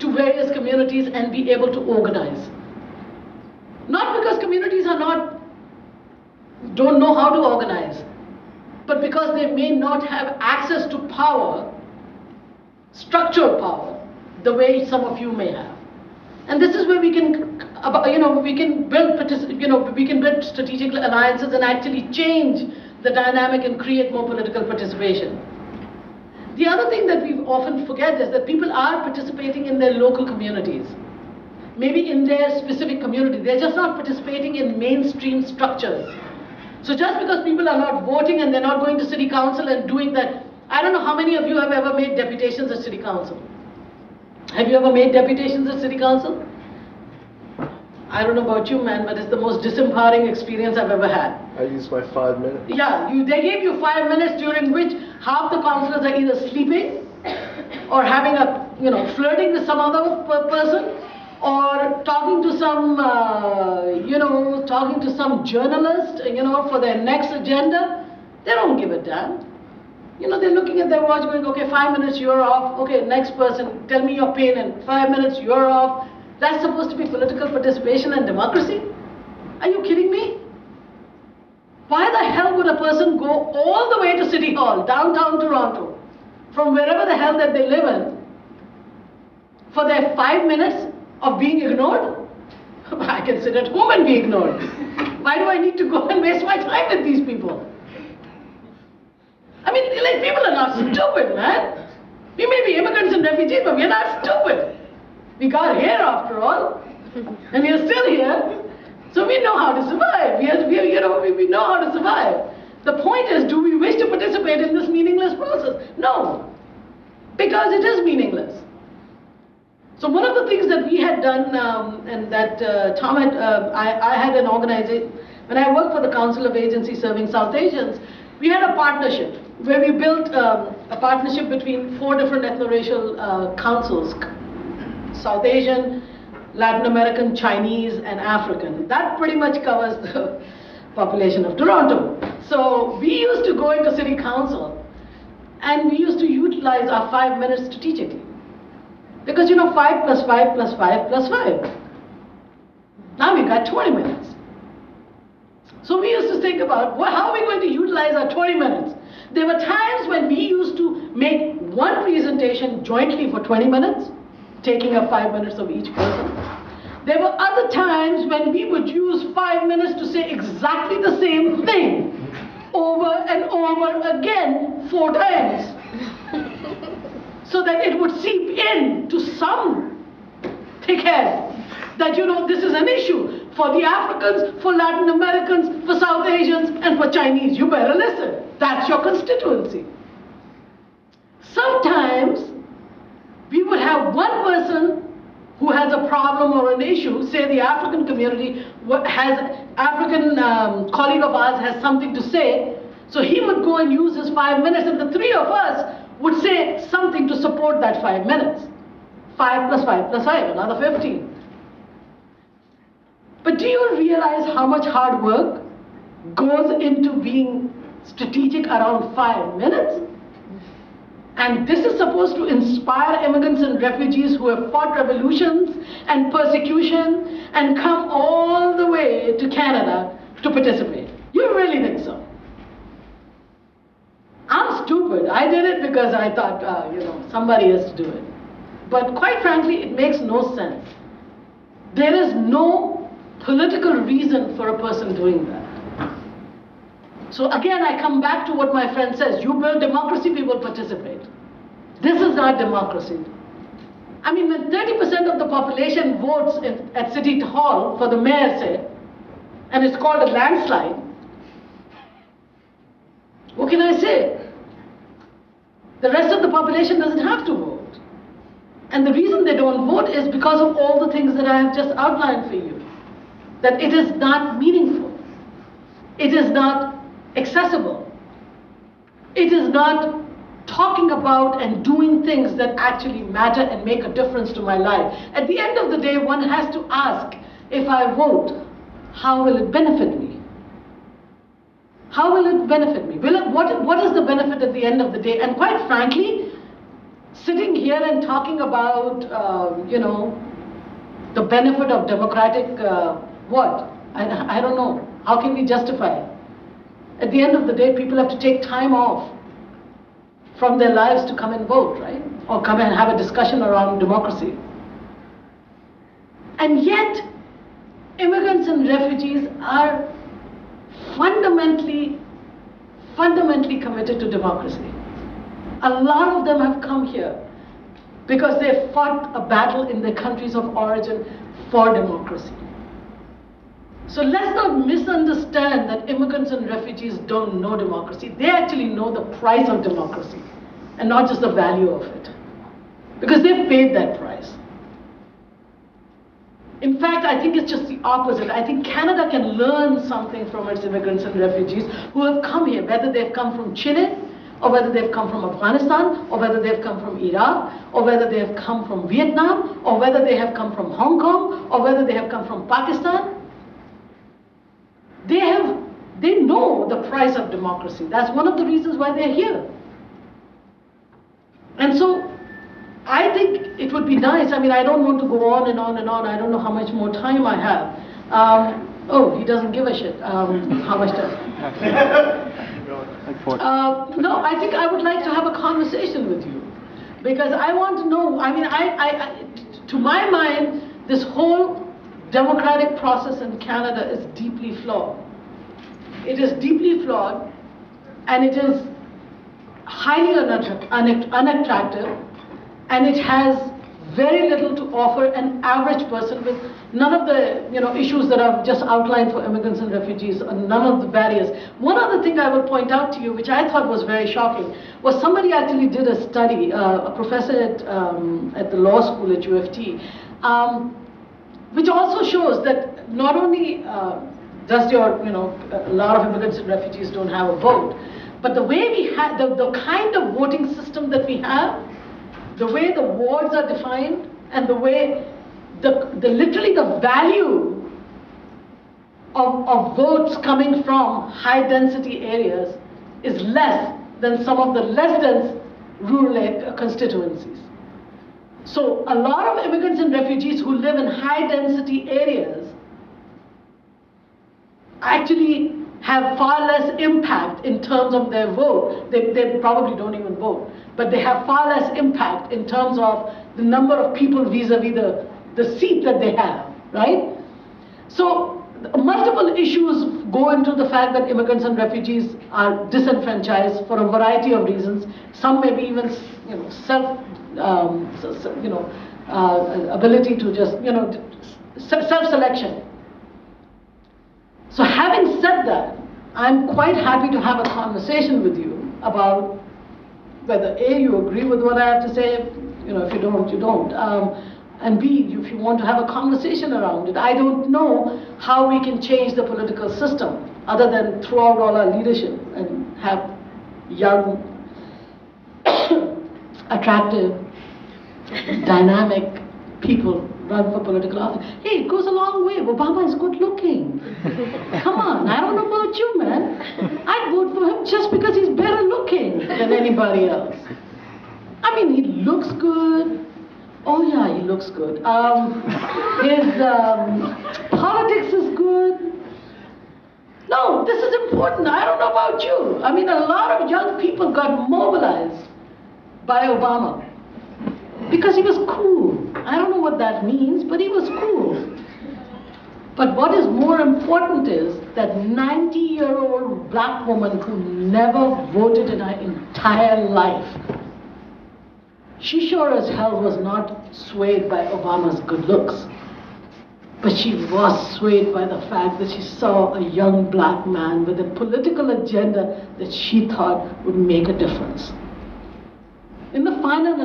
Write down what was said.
to various communities and be able to organize. Not because communities don't know how to organize, but because they may not have access to power, structured power, the way some of you may have. And this is where we can, we can build strategic alliances and actually change the dynamic and create more political participation. The other thing that we often forget is that people are participating in their local communities, maybe in their specific community. They're just not participating in mainstream structures. So just because people are not voting and they're not going to city council and doing that, I don't know how many of you have ever made deputations at city council. Have you ever made deputations at city council? I don't know about you, man, but it's the most disempowering experience I've ever had. I used my 5 minutes. Yeah, they gave you 5 minutes during which half the councillors are either sleeping or having flirting with some other person, or talking to some, journalist, for their next agenda. They don't give a damn. They're looking at their watch going, okay, 5 minutes, you're off. Okay, next person, tell me your pain, and 5 minutes, you're off. That's supposed to be political participation and democracy? Are you kidding me? Why the hell would a person go all the way to City Hall, downtown Toronto, from wherever the hell that they live in, for their 5 minutes of being ignored? I can sit at home and be ignored. Why do I need to go and waste my time with these people? I mean, people are not stupid, man. We may be immigrants and refugees, but we're not stupid. We got here after all, and we're still here, so we know how to survive. We know how to survive. The point is, do we wish to participate in this meaningless process? No, because it is meaningless. So one of the things that we had done, and that Tom had, I had an organization, when I worked for the Council of Agencies Serving South Asians, we had a partnership where we built a partnership between 4 different ethno-racial councils: South Asian, Latin American, Chinese, and African. That pretty much covers the population of Toronto. So we used to go into City Council and we used to utilize our 5 minutes strategically. Because 5 plus 5 plus 5 plus 5. Now we've got 20 minutes. So we used to think about, how are we going to utilize our 20 minutes? There were times when we used to make one presentation jointly for 20 minutes, taking up 5 minutes of each person. There were other times when we would use 5 minutes to say exactly the same thing over and over again 4 times, so that it would seep in to some thick head that this is an issue for the Africans, for Latin Americans, for South Asians, and for Chinese. You better listen. That's your constituency. Sometimes we would have one person who has a problem or an issue, say the African community African colleague of ours has something to say, so he would go and use his 5 minutes, and the 3 of us would say something to support that 5 minutes. 5 plus 5 plus 5, another 15. But do you realize how much hard work goes into being strategic around 5 minutes? And this is supposed to inspire immigrants and refugees who have fought revolutions and persecution and come all the way to Canada to participate. You really think so? I'm stupid. I did it because I thought, somebody has to do it. But quite frankly, it makes no sense. There is no political reason for a person doing that. So again, I come back to what my friend says. You build democracy, people participate. This is not democracy. I mean, when 30% of the population votes at City Hall for the mayor, say, and it's called a landslide, what can I say? The rest of the population doesn't have to vote. And the reason they don't vote is because of all the things that I have just outlined for you. That it is not meaningful. It is not accessible. It is not talking about and doing things that actually matter and make a difference to my life. At the end of the day, one has to ask, if I vote, how will it benefit me? How will it benefit me? What is the benefit at the end of the day? And quite frankly, sitting here and talking about, the benefit of democratic, what? I don't know. How can we justify it? At the end of the day, people have to take time off from their lives to come and vote, right? Or come and have a discussion around democracy. And yet, immigrants and refugees are fundamentally committed to democracy. A lot of them have come here because they fought a battle in their countries of origin for democracy. So let's not misunderstand that immigrants and refugees don't know democracy. They actually know the price of democracy and not just the value of it, because they've paid that price. In fact, I think it's just the opposite. I think Canada can learn something from its immigrants and refugees who have come here, whether they've come from Chile, or whether they've come from Afghanistan, or whether they've come from Iraq, or whether they have come from Vietnam, or whether they have come from Hong Kong, or whether they have come from Pakistan. They know the price of democracy. That's one of the reasons why they're here. And so, I think it would be nice. I mean, I don't want to go on and on and on. I don't know how much more time I have. Oh, he doesn't give a shit. How much time? No, I think I would like to have a conversation with you, because I want to know. I mean, to my mind, this whole democratic process in Canada is deeply flawed. It is deeply flawed, and it is highly unattractive, and it has very little to offer an average person with none of the issues that I've just outlined for immigrants and refugees, and none of the barriers. One other thing I will point out to you, which I thought was very shocking, was somebody actually did a study, a professor at the law school at U of T, which also shows that not only does a lot of immigrants and refugees don't have a vote, but the way we have, the kind of voting system that we have, the way the wards are defined, and the way, literally the value of votes coming from high density areas is less than some of the less dense rural constituencies. So a lot of immigrants and refugees who live in high density areas actually have far less impact in terms of their vote. They probably don't even vote, but they have far less impact in terms of the number of people vis-a-vis the seat that they have, right? So multiple issues go into the fact that immigrants and refugees are disenfranchised for a variety of reasons. Some may be even ability to just self-selection. So having said that, I'm quite happy to have a conversation with you about whether A, you agree with what I have to say, if you don't, you don't. And B, if you want to have a conversation around it. I don't know how we can change the political system other than throw out all our leadership and have young, attractive, dynamic people run for political office. Hey, it goes a long way. Obama is good looking. Come on, I don't know about you, man. I'd vote for him just because he's better looking than anybody else. I mean, he looks good. Oh yeah, he looks good. His politics is good. No, this is important. I don't know about you. I mean, a lot of young people got mobilized by Obama because he was cool. I don't know what that means, but he was cool. But what is more important is that 90-year-old black woman who never voted in her entire life, she sure as hell was not swayed by Obama's good looks. But she was swayed by the fact that she saw a young black man with a political agenda that she thought would make a difference. In the final